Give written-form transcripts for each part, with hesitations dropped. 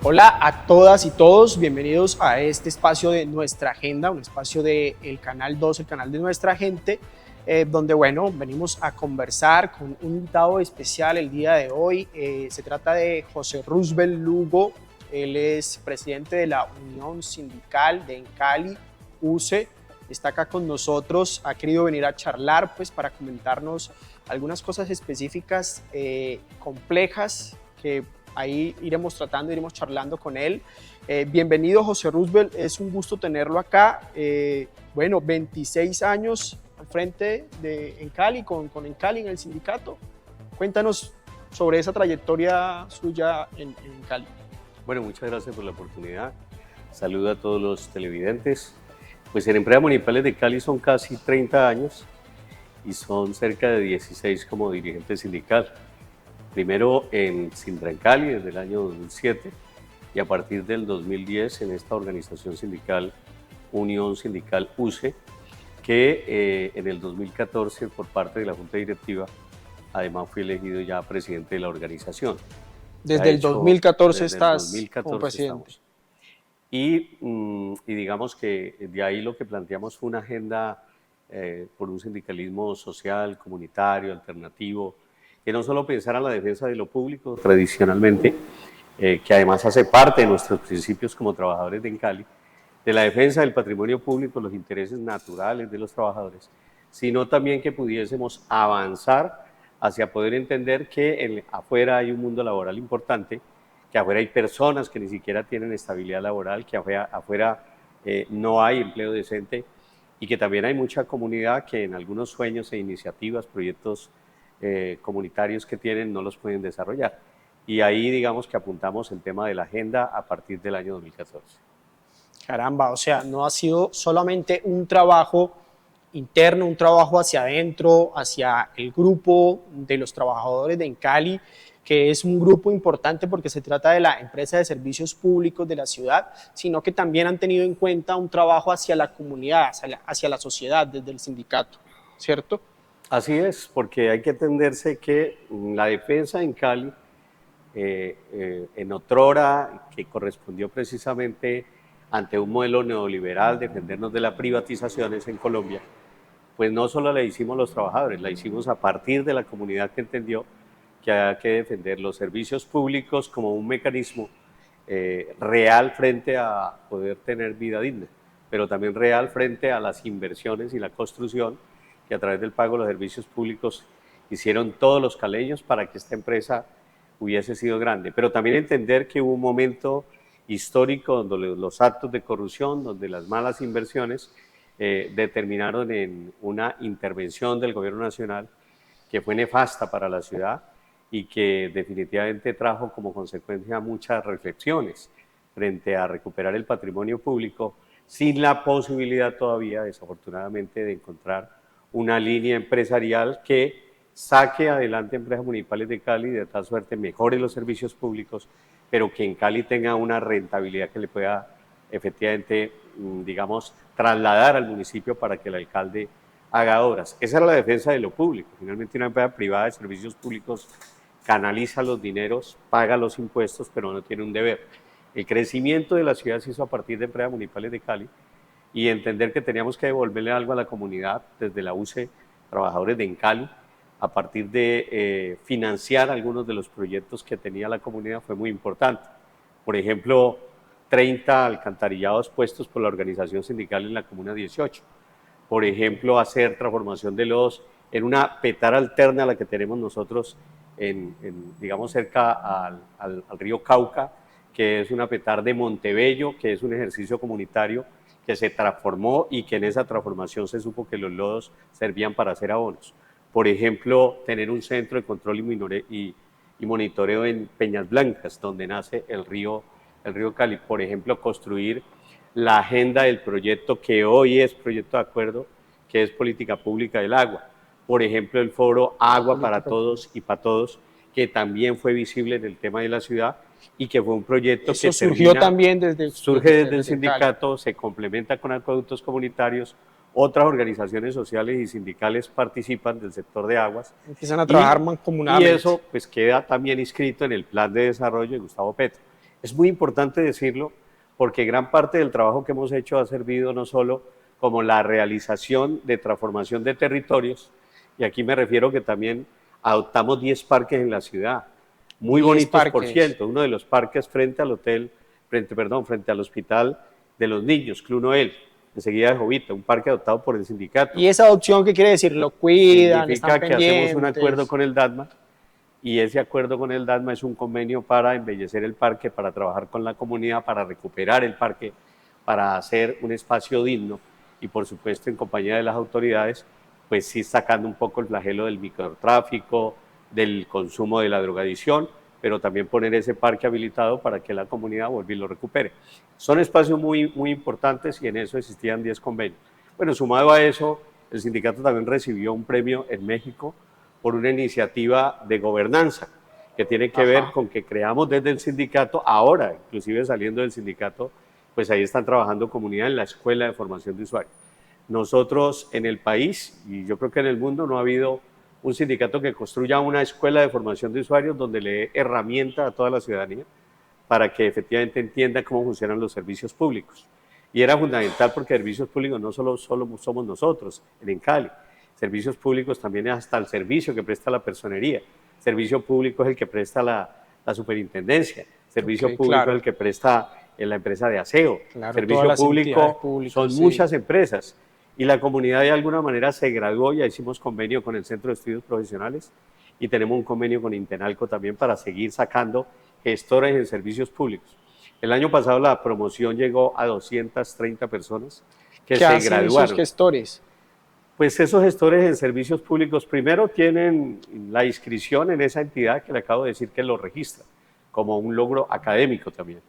Hola a todas y todos, bienvenidos a este espacio de Nuestra Agenda, un espacio del Canal 2, el canal de Nuestra Gente, donde, bueno, venimos a conversar con un invitado especial el día de hoy. Se trata de José Roosevelt Lugo. Él es presidente de la Unión Sindical de Encali, UCE. Está acá con nosotros, ha querido venir a charlar pues para comentarnos algunas cosas específicas, complejas, que ahí iremos tratando, iremos charlando con él. Bienvenido, José Roosevelt, es un gusto tenerlo acá. Bueno, 26 años al frente de Encali, con Encali en el sindicato. Cuéntanos sobre esa trayectoria suya en Cali. Bueno, muchas gracias por la oportunidad. Saludo a todos los televidentes. Pues en Empresas Municipales de Cali son casi 30 años y son cerca de 16 como dirigente sindical. Primero en Sintrancali desde el año 2007 y a partir del 2010 en esta organización sindical, Unión Sindical UCE, que en el 2014 por parte de la Junta Directiva, además fui elegido ya presidente de la organización. Desde el 2014 desde estás 2014 como presidente. Estamos. Y digamos que de ahí lo que planteamos fue una agenda por un sindicalismo social, comunitario, alternativo, que no solo pensara en la defensa de lo público tradicionalmente, que además hace parte de nuestros principios como trabajadores de Encali, de la defensa del patrimonio público, los intereses naturales de los trabajadores, sino también que pudiésemos avanzar hacia poder entender que afuera hay un mundo laboral importante, que afuera hay personas que ni siquiera tienen estabilidad laboral, que afuera no hay empleo decente y que también hay mucha comunidad que en algunos sueños e iniciativas, proyectos comunitarios que tienen no los pueden desarrollar. Y ahí digamos que apuntamos el tema de la agenda a partir del año 2014. Caramba, o sea, no ha sido solamente un trabajo interno, un trabajo hacia adentro, hacia el grupo de los trabajadores de Encali, que es un grupo importante porque se trata de la empresa de servicios públicos de la ciudad, sino que también han tenido en cuenta un trabajo hacia la comunidad, hacia la sociedad desde el sindicato, ¿cierto? Así es, porque hay que entenderse que la defensa en Cali, en otrora, que correspondió precisamente ante un modelo neoliberal, defendernos de las privatizaciones en Colombia, pues no solo la hicimos los trabajadores, la hicimos a partir de la comunidad que entendió que había que defender los servicios públicos como un mecanismo real frente a poder tener vida digna, pero también real frente a las inversiones y la construcción que a través del pago de los servicios públicos hicieron todos los caleños para que esta empresa hubiese sido grande. Pero también entender que hubo un momento histórico donde los actos de corrupción, donde las malas inversiones determinaron en una intervención del gobierno nacional que fue nefasta para la ciudad y que definitivamente trajo como consecuencia muchas reflexiones frente a recuperar el patrimonio público sin la posibilidad todavía, desafortunadamente, de encontrar una línea empresarial que saque adelante Empresas Municipales de Cali, de tal suerte mejore los servicios públicos, pero que en Cali tenga una rentabilidad que le pueda efectivamente, digamos, trasladar al municipio para que el alcalde haga obras. Esa era la defensa de lo público. Finalmente una empresa privada de servicios públicos canaliza los dineros, paga los impuestos, pero no tiene un deber. El crecimiento de la ciudad se hizo a partir de Empresas Municipales de Cali y entender que teníamos que devolverle algo a la comunidad desde la UCE, trabajadores de Encali, a partir de financiar algunos de los proyectos que tenía la comunidad fue muy importante. Por ejemplo, 30 alcantarillados puestos por la organización sindical en la Comuna 18. Por ejemplo, hacer transformación de lodos en una petara alterna a la que tenemos nosotros, digamos, cerca al río Cauca, que es una petar de Montebello, que es un ejercicio comunitario que se transformó y que en esa transformación se supo que los lodos servían para hacer abonos. Por ejemplo, tener un centro de control y monitoreo en Peñas Blancas, donde nace el río Cali. Por ejemplo, construir la agenda del proyecto que hoy es proyecto de acuerdo, que es política pública del agua. Por ejemplo, el foro Agua para Todos y para Todos, que también fue visible en el tema de la ciudad y que fue un proyecto que surgió también surge desde el sindicato, se complementa con acueductos comunitarios, otras organizaciones sociales y sindicales participan del sector de aguas. Empiezan a trabajar mancomunadamente. Y eso pues queda también inscrito en el plan de desarrollo de Gustavo Petro. Es muy importante decirlo porque gran parte del trabajo que hemos hecho ha servido no solo como la realización de transformación de territorios, y aquí me refiero que también adoptamos 10 parques en la ciudad, muy 10 bonitos por parques. cierto, uno de los parques frente frente al hospital de los niños, Club Noel, enseguida de Jovita, un parque adoptado por el sindicato. ¿Y esa adopción qué quiere decir? ¿Lo cuidan, están Significa que hacemos un pendientes? acuerdo con el DATMA y ese acuerdo con el DATMA es un convenio para embellecer el parque, para trabajar con la comunidad, para recuperar el parque, para hacer un espacio digno y por supuesto en compañía de las autoridades, pues sí sacando un poco el flagelo del microtráfico, del consumo de la drogadicción, pero también poner ese parque habilitado para que la comunidad vuelva y lo recupere. Son espacios muy importantes y en eso existían 10 convenios. Bueno, sumado a eso, el sindicato también recibió un premio en México por una iniciativa de gobernanza que tiene que ver con que creamos desde el sindicato, ahora inclusive saliendo del sindicato, pues ahí están trabajando comunidad en la Escuela de Formación de Usuarios. Nosotros en el país, y yo creo que en el mundo, no ha habido un sindicato que construya una escuela de formación de usuarios donde le dé herramienta a toda la ciudadanía para que efectivamente entienda cómo funcionan los servicios públicos. Y era fundamental porque servicios públicos no solo somos nosotros en Encali, servicios públicos también es hasta el servicio que presta la personería, servicio público es el que presta la superintendencia, servicio público claro. es el que presta en la empresa de aseo, Claro, servicio público son sí. muchas empresas y la comunidad de alguna manera se graduó, ya hicimos convenio con el Centro de Estudios Profesionales y tenemos un convenio con Intenalco también para seguir sacando gestores en servicios públicos. El año pasado la promoción llegó a 230 personas que se graduaron. Esos gestores? Pues esos gestores en servicios públicos primero tienen la inscripción en esa entidad que le acabo de decir que lo registra, como un logro académico también.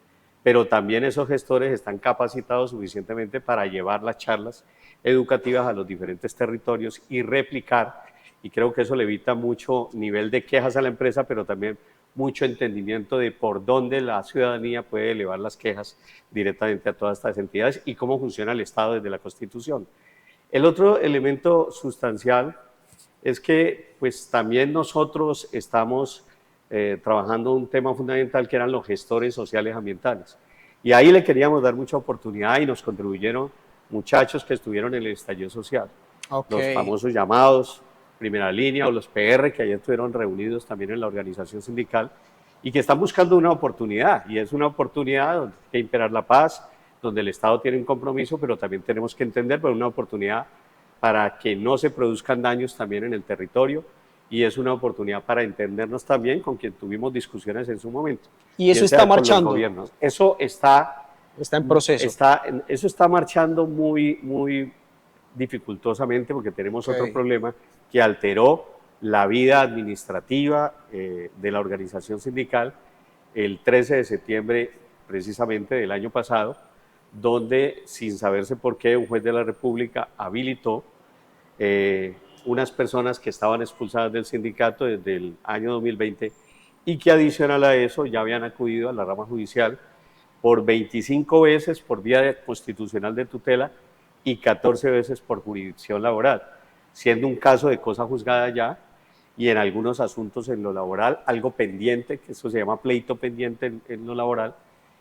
Pero también esos gestores están capacitados suficientemente para llevar las charlas educativas a los diferentes territorios y replicar, y creo que eso le evita mucho nivel de quejas a la empresa, pero también mucho entendimiento de por dónde la ciudadanía puede elevar las quejas directamente a todas estas entidades y cómo funciona el Estado desde la Constitución. El otro elemento sustancial es que pues también nosotros estamos trabajando un tema fundamental que eran los gestores sociales ambientales. Y ahí le queríamos dar mucha oportunidad y nos contribuyeron muchachos que estuvieron en el estallido social. Los famosos llamados primera línea o los PR que ayer estuvieron reunidos también en la organización sindical y que están buscando una oportunidad y es una oportunidad donde hay que imperar la paz, donde el Estado tiene un compromiso, pero también tenemos que entender, pero una oportunidad para que no se produzcan daños también en el territorio y es una oportunidad para entendernos también con quien tuvimos discusiones en su momento. ¿Y eso está marchando? Eso está en proceso. Eso está marchando muy dificultosamente porque tenemos otro problema que alteró la vida administrativa de la organización sindical el 13 de septiembre precisamente del año pasado, donde sin saberse por qué un juez de la República habilitó unas personas que estaban expulsadas del sindicato desde el año 2020 y que adicional a eso ya habían acudido a la rama judicial por 25 veces por vía constitucional de tutela y 14 veces por jurisdicción laboral, siendo un caso de cosa juzgada ya y en algunos asuntos en lo laboral, algo pendiente, que eso se llama pleito pendiente en lo laboral,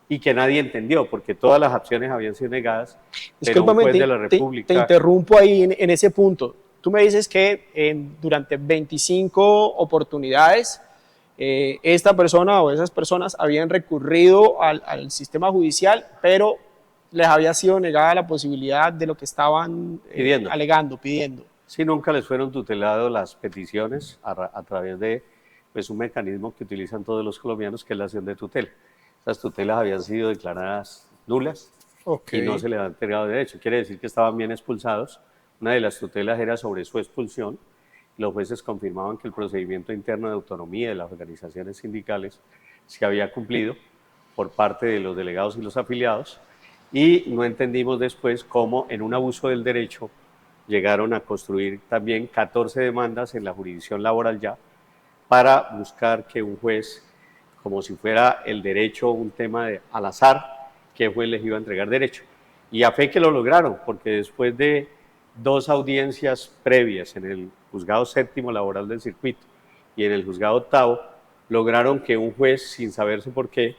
y que nadie entendió, porque todas las acciones habían sido negadas, pero un juez de la República... Te interrumpo ahí en ese punto. Tú me dices que durante 25 oportunidades esta persona o esas personas habían recurrido al sistema judicial, pero les había sido negada la posibilidad de lo que estaban alegando, pidiendo. Sí, nunca les fueron tuteladas las peticiones a través de pues, un mecanismo que utilizan todos los colombianos, que es la acción de tutela. Esas tutelas habían sido declaradas nulas y no se les ha entregado derecho. Quiere decir que estaban bien expulsados. Una de las tutelas era sobre su expulsión. Los jueces confirmaban que el procedimiento interno de autonomía de las organizaciones sindicales se había cumplido por parte de los delegados y los afiliados y no entendimos después cómo en un abuso del derecho llegaron a construir también 14 demandas en la jurisdicción laboral ya para buscar que un juez, como si fuera el derecho un tema al azar, qué juez les iba a entregar derecho. Y a fe que lo lograron, porque después de 2 audiencias previas en el juzgado séptimo laboral del circuito y en el juzgado octavo, lograron que un juez, sin saberse por qué,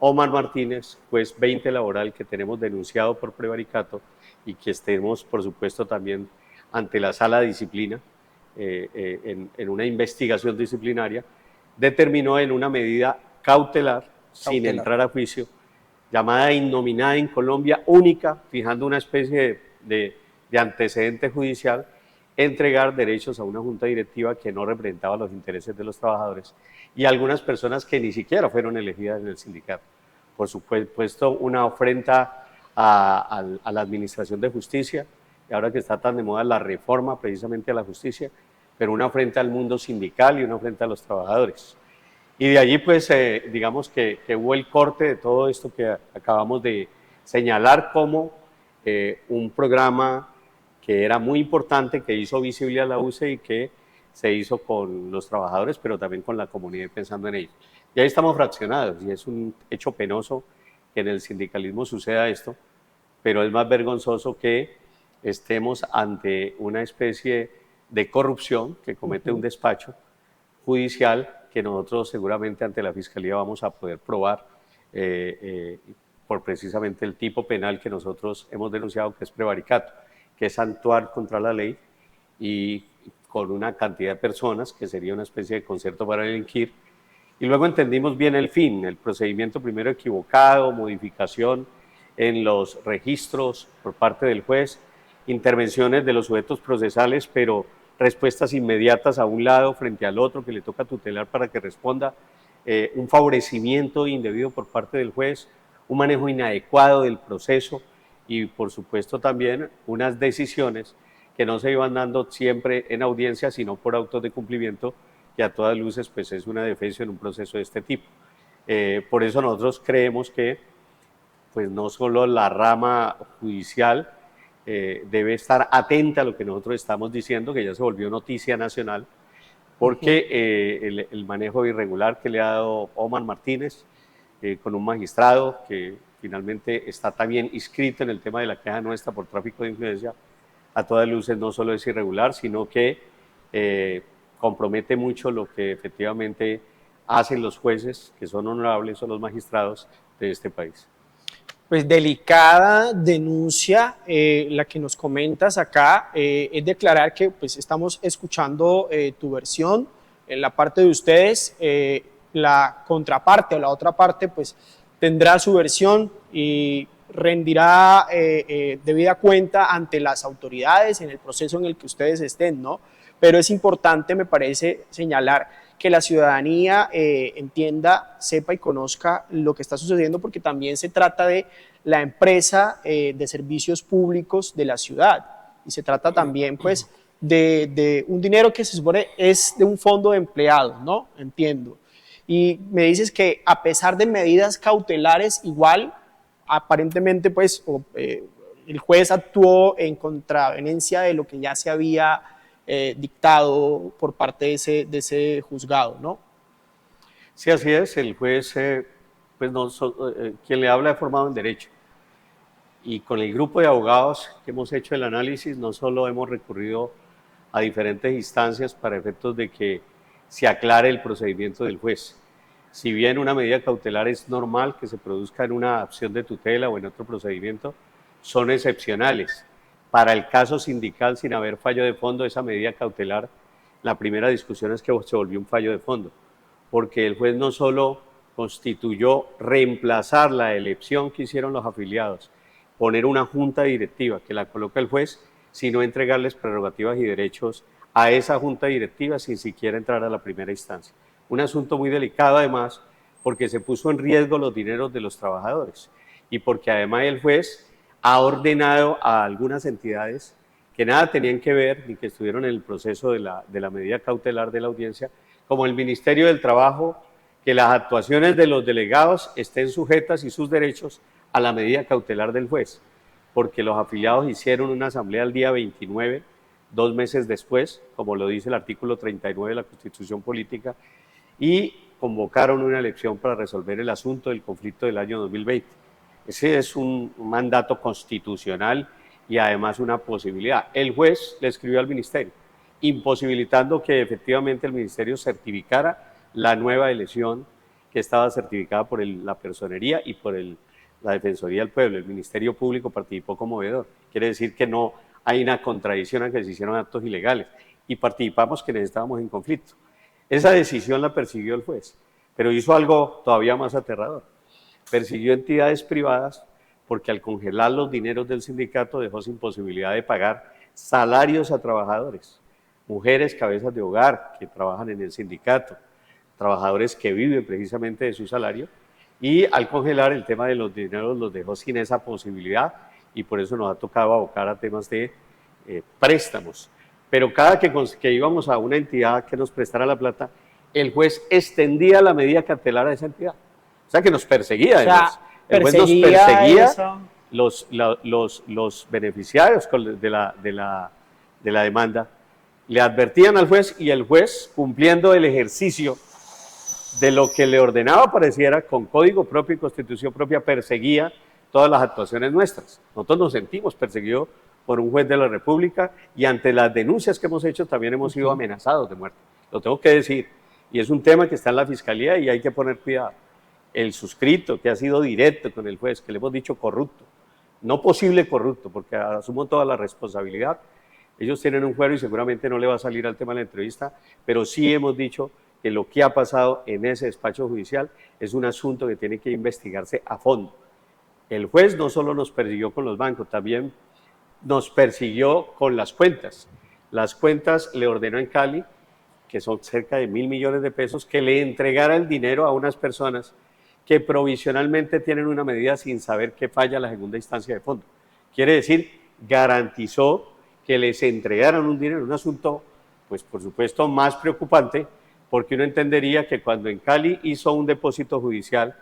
Omar Martínez, juez 20 laboral que tenemos denunciado por prevaricato y que estemos, por supuesto, también ante la sala de disciplina en una investigación disciplinaria, determinó en una medida cautelar, sin entrar a juicio, llamada innominada en Colombia, única, fijando una especie de antecedente judicial, entregar derechos a una junta directiva que no representaba los intereses de los trabajadores y algunas personas que ni siquiera fueron elegidas en el sindicato. Por supuesto, una ofrenda a la administración de justicia, y ahora que está tan de moda la reforma precisamente a la justicia, pero una ofrenda al mundo sindical y una ofrenda a los trabajadores. Y de allí, pues, digamos que hubo el corte de todo esto que acabamos de señalar como un programa que era muy importante, que hizo visible a la UCE y que se hizo con los trabajadores, pero también con la comunidad pensando en ellos. Y ahí estamos fraccionados y es un hecho penoso que en el sindicalismo suceda esto, pero es más vergonzoso que estemos ante una especie de corrupción que comete un despacho judicial que nosotros seguramente ante la Fiscalía vamos a poder probar por precisamente el tipo penal que nosotros hemos denunciado, que es prevaricato, que es actuar contra la ley y con una cantidad de personas, que sería una especie de concierto para delinquir. Y luego entendimos bien el fin, el procedimiento primero equivocado, modificación en los registros por parte del juez, intervenciones de los sujetos procesales, pero respuestas inmediatas a un lado frente al otro que le toca tutelar para que responda, un favorecimiento indebido por parte del juez, un manejo inadecuado del proceso y por supuesto también unas decisiones que no se iban dando siempre en audiencia, sino por autos de cumplimiento, que a todas luces pues es una defensa en un proceso de este tipo. Por eso nosotros creemos que pues no solo la rama judicial debe estar atenta a lo que nosotros estamos diciendo, que ya se volvió noticia nacional, porque el manejo irregular que le ha dado Omar Martínez con un magistrado que finalmente está también inscrito en el tema de la queja nuestra por tráfico de influencia, a todas luces no solo es irregular, sino que compromete mucho lo que efectivamente hacen los jueces, que son honorables, son los magistrados de este país. Pues delicada denuncia la que nos comentas acá, es declarar que pues estamos escuchando tu versión, en la parte de ustedes, la contraparte o la otra parte pues tendrá su versión y rendirá debida cuenta ante las autoridades en el proceso en el que ustedes estén, ¿no? Pero es importante, me parece, señalar que la ciudadanía entienda, sepa y conozca lo que está sucediendo, porque también se trata de la empresa de servicios públicos de la ciudad y se trata también pues de un dinero que se supone es de un fondo de empleados, ¿no? Entiendo. Y me dices que a pesar de medidas cautelares, igual aparentemente pues el juez actuó en contraveniencia de lo que ya se había dictado por parte de ese juzgado, ¿no? Sí, así es. El juez, pues quien le habla es formado en Derecho. Y con el grupo de abogados que hemos hecho el análisis, no solo hemos recurrido a diferentes instancias para efectos de que se aclare el procedimiento del juez. Si bien una medida cautelar es normal que se produzca en una acción de tutela o en otro procedimiento, son excepcionales. Para el caso sindical, sin haber fallo de fondo, esa medida cautelar, la primera discusión es que se volvió un fallo de fondo, porque el juez no solo constituyó reemplazar la elección que hicieron los afiliados, poner una junta directiva que la coloca el juez, sino entregarles prerrogativas y derechos a esa junta directiva sin siquiera entrar a la primera instancia. Un asunto muy delicado además, porque se puso en riesgo los dineros de los trabajadores y porque además el juez ha ordenado a algunas entidades que nada tenían que ver ni que estuvieron en el proceso de la medida cautelar de la audiencia, como el Ministerio del Trabajo, que las actuaciones de los delegados estén sujetas y sus derechos a la medida cautelar del juez, porque los afiliados hicieron una asamblea el día 29, 2 meses después, como lo dice el artículo 39 de la Constitución Política, y convocaron una elección para resolver el asunto del conflicto del año 2020. Ese es un mandato constitucional y además una posibilidad. El juez le escribió al ministerio, imposibilitando que efectivamente el ministerio certificara la nueva elección que estaba certificada por la Personería y por la Defensoría del Pueblo. El Ministerio Público participó como veedor. Quiere decir que no hay una contradicción a que se hicieron actos ilegales y participamos quienes estábamos en conflicto. Esa decisión la persiguió el juez, pero hizo algo todavía más aterrador. Persiguió entidades privadas porque al congelar los dineros del sindicato dejó sin posibilidad de pagar salarios a trabajadores, mujeres cabezas de hogar que trabajan en el sindicato, trabajadores que viven precisamente de su salario, y al congelar el tema de los dineros los dejó sin esa posibilidad y por eso nos ha tocado abocar a temas de préstamos. Pero cada que íbamos a una entidad que nos prestara la plata, el juez extendía la medida cautelar a esa entidad. O sea que nos perseguía, además. El juez nos perseguía, los beneficiarios de la demanda le advertían al juez y el juez, cumpliendo el ejercicio de lo que le ordenaba, pareciera, con código propio y constitución propia, perseguía todas las actuaciones nuestras. Nosotros nos sentimos perseguidos por un juez de la República y ante las denuncias que hemos hecho también hemos sido amenazados de muerte. Lo tengo que decir. Y es un tema que está en la Fiscalía y hay que poner cuidado. El suscrito, que ha sido directo con el juez, que le hemos dicho corrupto, no posible corrupto, porque asumo toda la responsabilidad. Ellos tienen un fuero y seguramente no le va a salir al tema de la entrevista, pero sí hemos dicho que lo que ha pasado en ese despacho judicial es un asunto que tiene que investigarse a fondo. El juez no solo nos persiguió con los bancos, también nos persiguió con las cuentas. Las cuentas le ordenó en Cali, que son cerca de 1.000 millones de pesos, que le entregara el dinero a unas personas que provisionalmente tienen una medida sin saber que falla la segunda instancia de fondo. Quiere decir, garantizó que les entregaran un dinero, un asunto, pues por supuesto, más preocupante, porque uno entendería que cuando en Cali hizo un depósito judicial,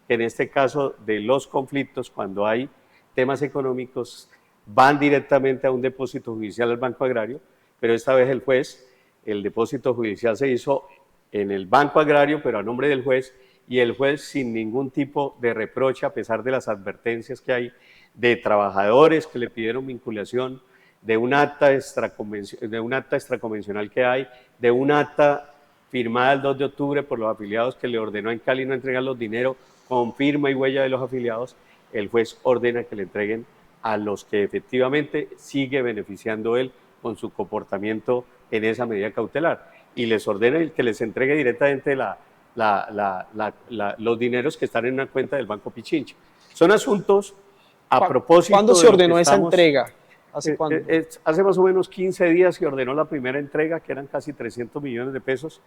en este caso de los conflictos, cuando hay temas económicos, van directamente a un depósito judicial al Banco Agrario, pero esta vez el juez, el depósito judicial se hizo en el Banco Agrario, pero a nombre del juez, y el juez sin ningún tipo de reproche, a pesar de las advertencias que hay de trabajadores que le pidieron vinculación, de un acta extraconvencional que hay, de un acta firmada el 2 de octubre por los afiliados que le ordenó en Cali no entregar los dineros con firma y huella de los afiliados, el juez ordena que le entreguen a los que efectivamente sigue beneficiando él con su comportamiento en esa medida cautelar. Y les ordena que les entregue directamente los dineros que están en una cuenta del Banco Pichincha. Son asuntos a propósito. ¿Cuándo se ordenó esa entrega? ¿Hace cuándo? Hace más o menos 15 días se ordenó la primera entrega, que eran casi 300 millones de pesos,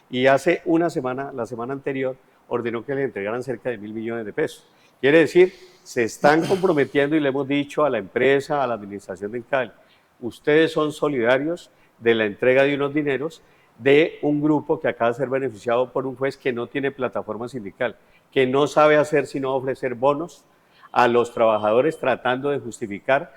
y hace una semana, la semana anterior, ordenó que le entregaran cerca de 1.000 millones de pesos. Quiere decir, se están comprometiendo y le hemos dicho a la empresa, a la administración de Cali, ustedes son solidarios de la entrega de unos dineros de un grupo que acaba de ser beneficiado por un juez que no tiene plataforma sindical, que no sabe hacer sino ofrecer bonos a los trabajadores tratando de justificar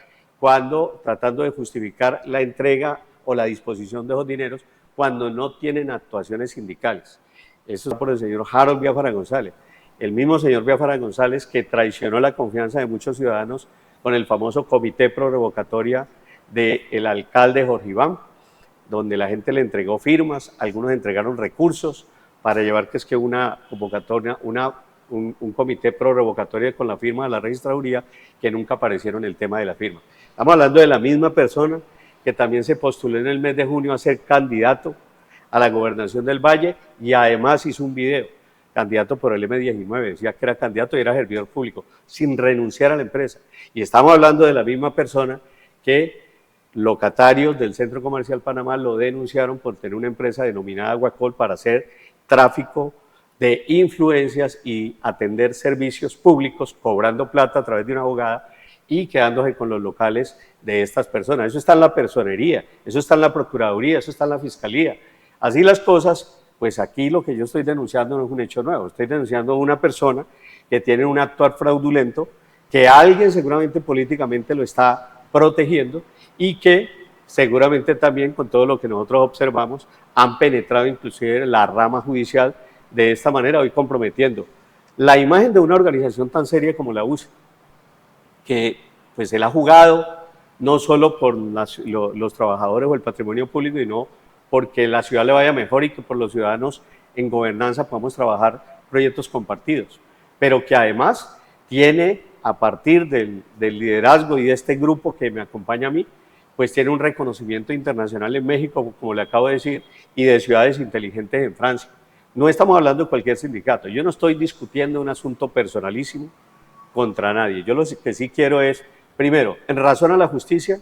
la entrega o la disposición de esos dineros cuando no tienen actuaciones sindicales. Eso es por el señor Harold Biafara González, el mismo señor Biafara González que traicionó la confianza de muchos ciudadanos con el famoso comité pro revocatoria del alcalde Jorge Iván, donde la gente le entregó firmas, algunos entregaron recursos para llevar que es que una convocatoria, un comité pro revocatoria con la firma de la registraduría que nunca aparecieron en el tema de la firma. Estamos hablando de la misma persona que también se postuló en el mes de junio a ser candidato a la gobernación del Valle y además hizo un video, candidato por el M19, decía que era candidato y era servidor público, sin renunciar a la empresa. Y estamos hablando de la misma persona que locatarios del Centro Comercial Panamá lo denunciaron por tener una empresa denominada Guacol para hacer tráfico de influencias y atender servicios públicos, cobrando plata a través de una abogada y quedándose con los locales de estas personas. Eso está en la personería, eso está en la procuraduría, eso está en la fiscalía. Así las cosas, pues aquí lo que yo estoy denunciando no es un hecho nuevo, estoy denunciando a una persona que tiene un actuar fraudulento, que alguien seguramente políticamente lo está protegiendo y que seguramente también con todo lo que nosotros observamos han penetrado inclusive en la rama judicial de esta manera, hoy comprometiendo la imagen de una organización tan seria como la UCE, que pues él ha jugado no solo por los trabajadores o el patrimonio público, sino porque la ciudad le vaya mejor y que por los ciudadanos en gobernanza podamos trabajar proyectos compartidos, pero que además tiene, a partir del liderazgo y de este grupo que me acompaña a mí, pues tiene un reconocimiento internacional en México, como le acabo de decir, y de ciudades inteligentes en Francia. No estamos hablando de cualquier sindicato. Yo no estoy discutiendo un asunto personalísimo contra nadie. Yo lo que sí quiero es, primero, en razón a la justicia,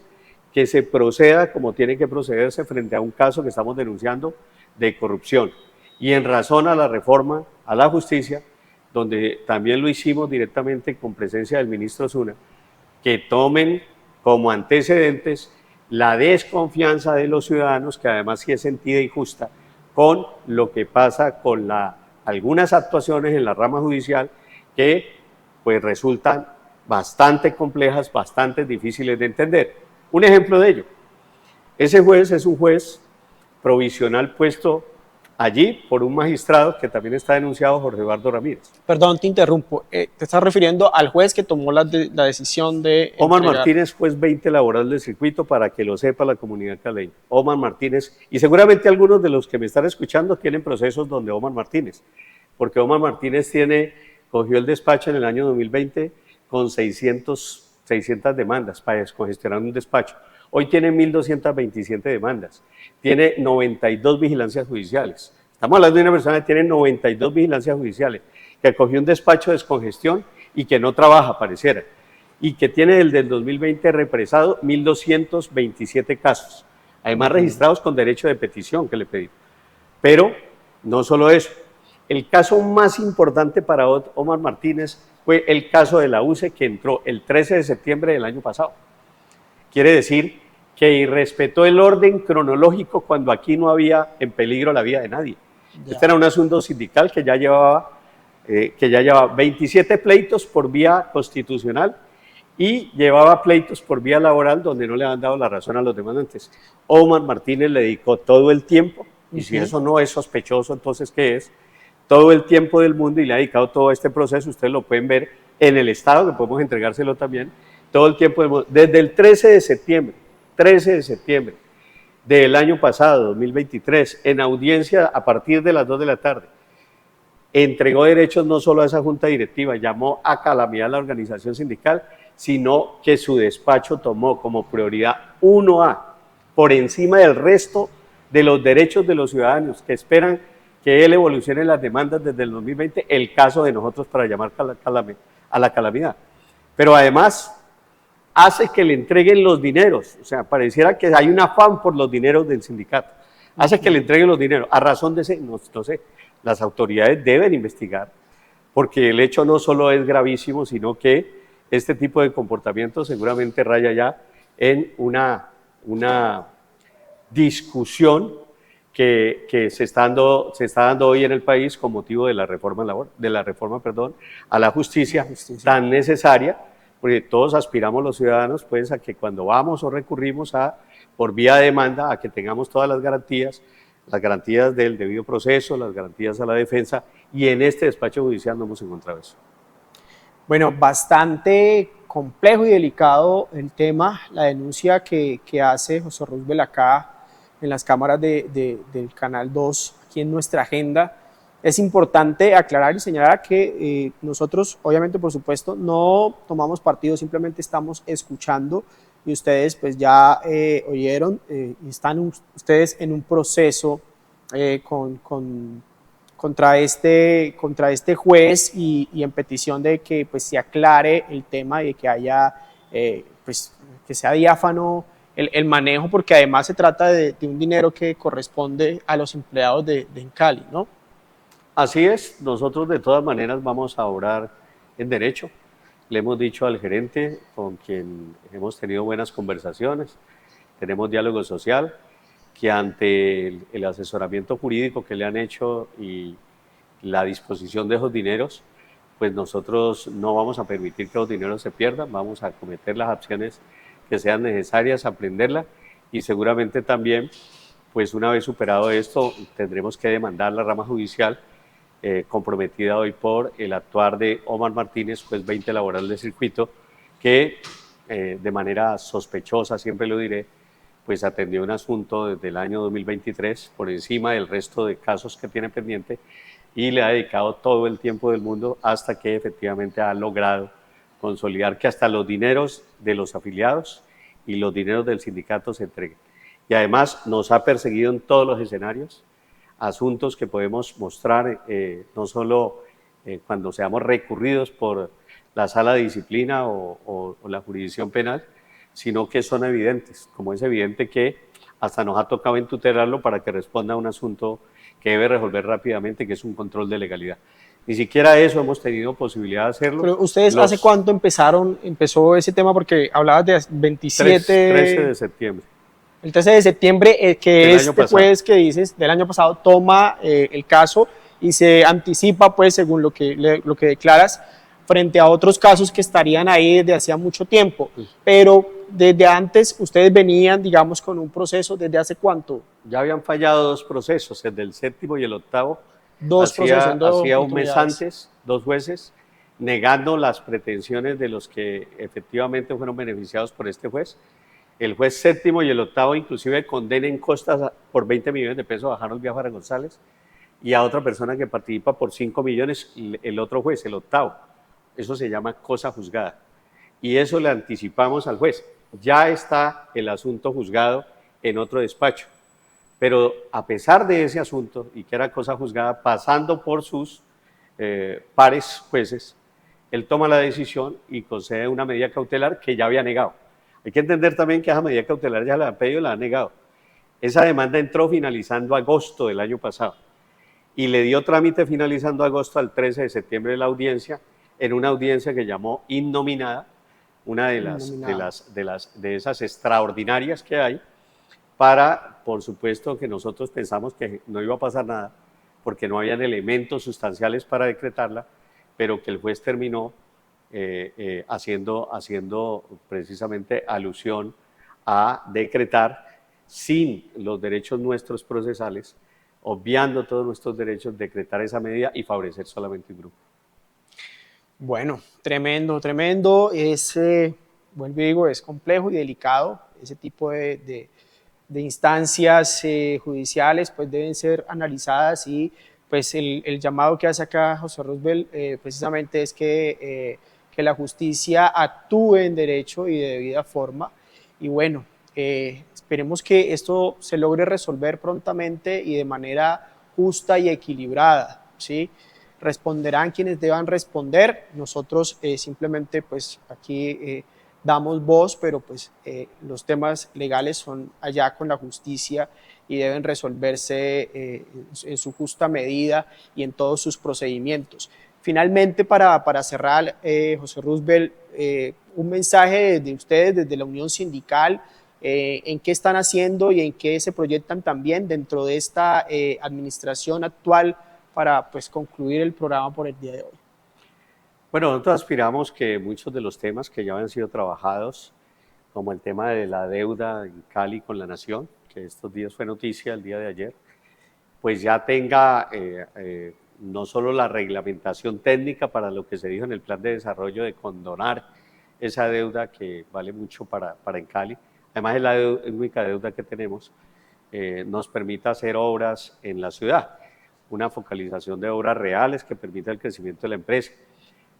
que se proceda como tiene que procederse frente a un caso que estamos denunciando de corrupción. Y en razón a la reforma a la justicia, donde también lo hicimos directamente con presencia del ministro Zuna, que tomen como antecedentes la desconfianza de los ciudadanos, que además sí es sentida y justa, con lo que pasa con algunas actuaciones en la rama judicial que pues resultan bastante complejas, bastante difíciles de entender. Un ejemplo de ello, ese juez es un juez provisional puesto allí por un magistrado que también está denunciado, Jorge Eduardo Ramírez. Perdón, te interrumpo. Te estás refiriendo al juez que tomó la decisión de Omar Martínez, juez 20 laboral del circuito, para que lo sepa la comunidad caleña. Omar Martínez, y seguramente algunos de los que me están escuchando tienen procesos donde Omar Martínez, porque Omar Martínez cogió el despacho en el año 2020 con 600 demandas para descongestionar un despacho. Hoy tiene 1.227 demandas, tiene 92 vigilancias judiciales. Estamos hablando de una persona que tiene 92 vigilancias judiciales, que cogió un despacho de descongestión y que no trabaja, pareciera, y que tiene desde el 2020 represado 1.227 casos, además registrados con derecho de petición que le pedí. Pero no solo eso, el caso más importante para Omar Martínez fue el caso de la UCE, que entró el 13 de septiembre del año pasado. Quiere decir que irrespetó el orden cronológico cuando aquí no había en peligro la vida de nadie. Este era un asunto sindical que ya llevaba 27 pleitos por vía constitucional y llevaba pleitos por vía laboral donde no le han dado la razón a los demandantes. Omar Martínez le dedicó todo el tiempo, y si eso no es sospechoso, entonces ¿qué es? Todo el tiempo del mundo, y le ha dedicado todo este proceso. Ustedes lo pueden ver en el estado, que podemos entregárselo también, todo el tiempo del mundo, desde el 13 de septiembre del año pasado, 2023, en audiencia a partir de las 2 de la tarde, entregó derechos no solo a esa junta directiva, llamó a calamidad a la organización sindical, sino que su despacho tomó como prioridad 1A, por encima del resto de los derechos de los ciudadanos que esperan que él evolucione las demandas desde el 2020, el caso de nosotros para llamar a la calamidad. Pero además hace que le entreguen los dineros, o sea, pareciera que hay un afán por los dineros del sindicato, hace que le entreguen los dineros, a razón de ese, no sé, las autoridades deben investigar, porque el hecho no solo es gravísimo, sino que este tipo de comportamiento seguramente raya ya en una discusión que se está dando hoy en el país con motivo de la reforma a la justicia tan necesaria, porque todos aspiramos los ciudadanos pues a que cuando vamos o recurrimos por vía de demanda a que tengamos todas las garantías del debido proceso, las garantías a la defensa, y en este despacho judicial no hemos encontrado eso. Bueno, bastante complejo y delicado el tema, la denuncia que hace José Roosevelt acá en las cámaras del Canal 2, aquí en Nuestra Agenda. Es importante aclarar y señalar que nosotros, obviamente, por supuesto, no tomamos partido, simplemente estamos escuchando, y ustedes pues ya oyeron, y están ustedes en un proceso contra este juez y en petición de que pues se aclare el tema y de que haya, pues que sea diáfano el manejo, porque además se trata de un dinero que corresponde a los empleados de Encali, ¿no? Así es, nosotros de todas maneras vamos a obrar en derecho. Le hemos dicho al gerente, con quien hemos tenido buenas conversaciones, tenemos diálogo social, que ante el asesoramiento jurídico que le han hecho y la disposición de esos dineros, pues nosotros no vamos a permitir que los dineros se pierdan, vamos a cometer las acciones que sean necesarias, aprenderla, y seguramente también, pues una vez superado esto, tendremos que demandar la rama judicial comprometida hoy por el actuar de Omar Martínez, juez 20 laboral del circuito, que de manera sospechosa, siempre lo diré, pues atendió un asunto desde el año 2023 por encima del resto de casos que tiene pendiente, y le ha dedicado todo el tiempo del mundo hasta que efectivamente ha logrado consolidar que hasta los dineros de los afiliados y los dineros del sindicato se entreguen. Y además nos ha perseguido en todos los escenarios, asuntos que podemos mostrar no solo cuando seamos recurridos por la sala de disciplina o la jurisdicción penal, sino que son evidentes, como es evidente que hasta nos ha tocado entutelarlo para que responda a un asunto que debe resolver rápidamente, que es un control de legalidad. Ni siquiera eso hemos tenido posibilidad de hacerlo. Pero ustedes, ¿hace cuánto empezó ese tema? Porque hablabas de 27... 13 de septiembre. El 13 de septiembre, que es después que dices, del año pasado, toma el caso y se anticipa, pues, según lo que declaras, frente a otros casos que estarían ahí desde hacía mucho tiempo. Pero desde antes, ustedes venían, digamos, con un proceso, ¿desde hace cuánto? Ya habían fallado 2 procesos, el del 7º y el 8º. Hacía un mes antes, 2 jueces, negando las pretensiones de los que efectivamente fueron beneficiados por este juez. El juez 7º y el 8º inclusive condenen costas por 20 millones de pesos a Harold Biafara González y a otra persona que participa por 5 millones, el otro juez, el 8º. Eso se llama cosa juzgada. Y eso le anticipamos al juez. Ya está el asunto juzgado en otro despacho. Pero a pesar de ese asunto, y que era cosa juzgada, pasando por sus pares jueces, él toma la decisión y concede una medida cautelar que ya había negado. Hay que entender también que esa medida cautelar ya la ha pedido y la ha negado. Esa demanda entró finalizando agosto del año pasado y le dio trámite finalizando agosto al 13 de septiembre de la audiencia, en una audiencia que llamó innominada, una de esas extraordinarias que hay, para, por supuesto, que nosotros pensamos que no iba a pasar nada, porque no habían elementos sustanciales para decretarla, pero que el juez terminó haciendo precisamente alusión a decretar sin los derechos nuestros procesales, obviando todos nuestros derechos, decretar esa medida y favorecer solamente un grupo. Bueno, tremendo. Vuelvo y digo, es complejo y delicado. Ese tipo de instancias judiciales pues deben ser analizadas y pues el llamado que hace acá José Roosevelt precisamente es que la justicia actúe en derecho y de debida forma. Y bueno, esperemos que esto se logre resolver prontamente y de manera justa y equilibrada, ¿sí? Responderán quienes deban responder. Nosotros simplemente pues aquí damos voz, pero pues los temas legales son allá con la justicia y deben resolverse en su justa medida y en todos sus procedimientos. Finalmente, para cerrar, José Roosevelt, un mensaje de ustedes desde la Unión Sindical, en qué están haciendo y en qué se proyectan también dentro de esta administración actual para pues, concluir el programa por el día de hoy. Bueno, nosotros aspiramos que muchos de los temas que ya habían sido trabajados, como el tema de la deuda en Cali con la Nación, que estos días fue noticia el día de ayer, pues ya tenga no solo la reglamentación técnica para lo que se dijo en el plan de desarrollo de condonar esa deuda que vale mucho para en Cali, además es la única deuda que tenemos, nos permita hacer obras en la ciudad, una focalización de obras reales que permita el crecimiento de la empresa.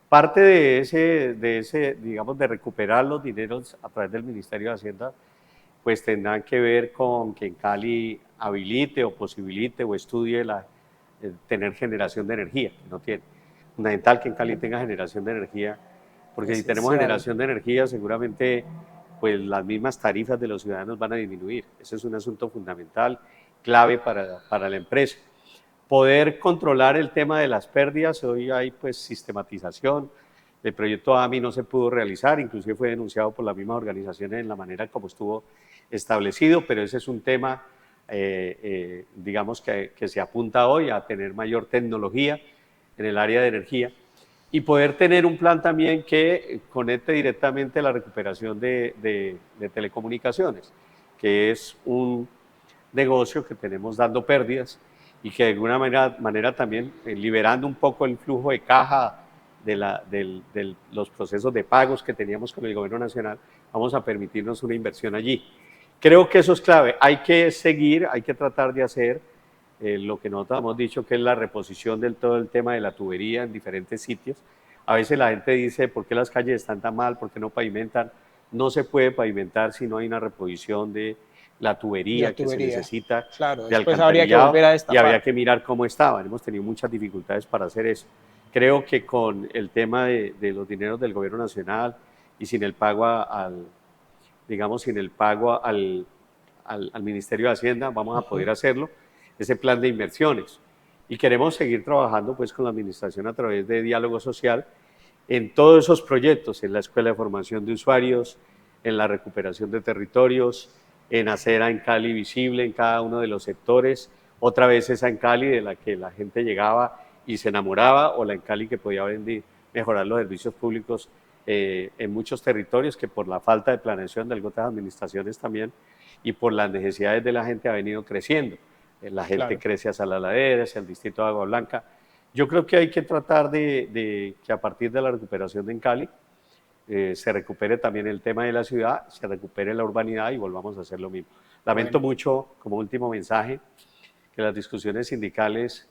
Parte de ese, digamos, de recuperar los dineros a través del Ministerio de Hacienda, pues tendrán que ver con que en Cali habilite o posibilite o estudie tener generación de energía, que no tiene. Fundamental que en Cali tenga generación de energía, porque si tenemos generación de energía, seguramente pues las mismas tarifas de los ciudadanos van a disminuir. Ese es un asunto fundamental, clave para la empresa. Poder controlar el tema de las pérdidas, hoy hay pues sistematización, el proyecto AMI no se pudo realizar, inclusive fue denunciado por las mismas organizaciones en la manera como estuvo establecido, pero ese es un tema, digamos, que se apunta hoy a tener mayor tecnología en el área de energía y poder tener un plan también que conecte directamente la recuperación de telecomunicaciones, que es un negocio que tenemos dando pérdidas y que de alguna manera también liberando un poco el flujo de caja de los procesos de pagos que teníamos con el gobierno nacional, vamos a permitirnos una inversión allí. Creo que eso es clave, hay que seguir, hay que tratar de hacer lo que nosotros hemos dicho que es la reposición del todo el tema de la tubería en diferentes sitios. A veces la gente dice, ¿por qué las calles están tan mal? ¿Por qué no pavimentan? No se puede pavimentar si no hay una reposición de la tubería que se necesita, claro, de después habría que alcantarillado, volver a y destapar. habría que mirar cómo estaban. Hemos tenido muchas dificultades para hacer eso. Creo que con el tema de los dineros del gobierno nacional y sin el pago digamos, sin el pago al Ministerio de Hacienda, vamos a poder hacerlo, ese plan de inversiones. Y queremos seguir trabajando pues con la administración a través de diálogo social en todos esos proyectos, en la Escuela de Formación de Usuarios, en la recuperación de territorios, en hacer a Encali visible en cada uno de los sectores, otra vez esa Encali de la que la gente llegaba y se enamoraba, o la Encali que podía mejorar los servicios públicos en muchos territorios que por la falta de planeación de algunas administraciones también y por las necesidades de la gente ha venido creciendo. La gente crece hacia la ladera, hacia el distrito de Agua Blanca. Yo creo que hay que tratar de que a partir de la recuperación de Encali se recupere también el tema de la ciudad, se recupere la urbanidad y volvamos a hacer lo mismo. Lamento mucho, como último mensaje, que las discusiones sindicales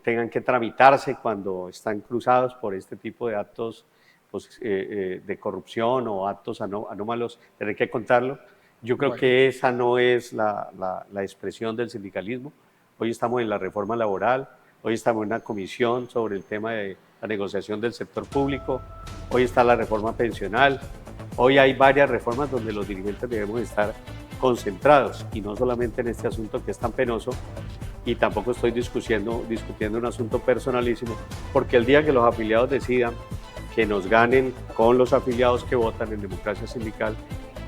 tengan que tramitarse cuando están cruzados por este tipo de actos pues, de corrupción o actos anómalos, tener que contarlo. Yo creo que esa no es la expresión del sindicalismo. Hoy estamos en la reforma laboral, hoy estamos en una comisión sobre el tema de la negociación del sector público, hoy está la reforma pensional, hoy hay varias reformas donde los dirigentes debemos estar concentrados y no solamente en este asunto que es tan penoso, y tampoco estoy discutiendo un asunto personalísimo, porque el día que los afiliados decidan que nos ganen con los afiliados que votan en democracia sindical,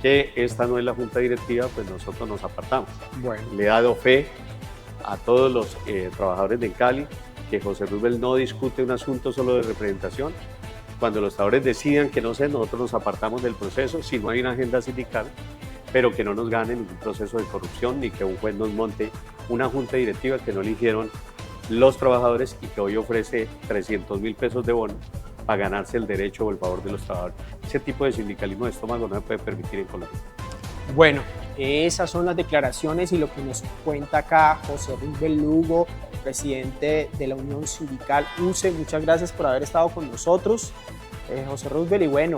que esta no es la junta directiva, pues nosotros nos apartamos. Le he dado fe a todos los trabajadores de Encali que José Roosevelt no discute un asunto solo de representación. Cuando los trabajadores decidan que no sé, nosotros nos apartamos del proceso si no hay una agenda sindical, pero que no nos gane ningún proceso de corrupción ni que un juez nos monte una junta directiva que no eligieron los trabajadores y que hoy ofrece 300.000 pesos de bono para ganarse el derecho o el favor de los trabajadores. Ese tipo de sindicalismo de estómago no se puede permitir en Colombia. Bueno, esas son las declaraciones y lo que nos cuenta acá José Roosevelt Lugo, presidente de la Unión Sindical UCE. Muchas gracias por haber estado con nosotros, José Roosevelt. Y bueno,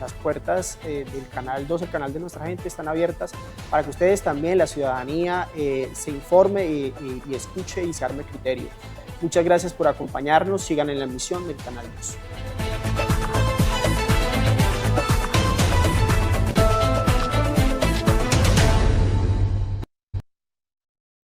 las puertas del Canal 2, el canal de nuestra gente, están abiertas para que ustedes también, la ciudadanía, se informe y escuche y se arme criterio. Muchas gracias por acompañarnos. Sigan en la emisión del Canal 2.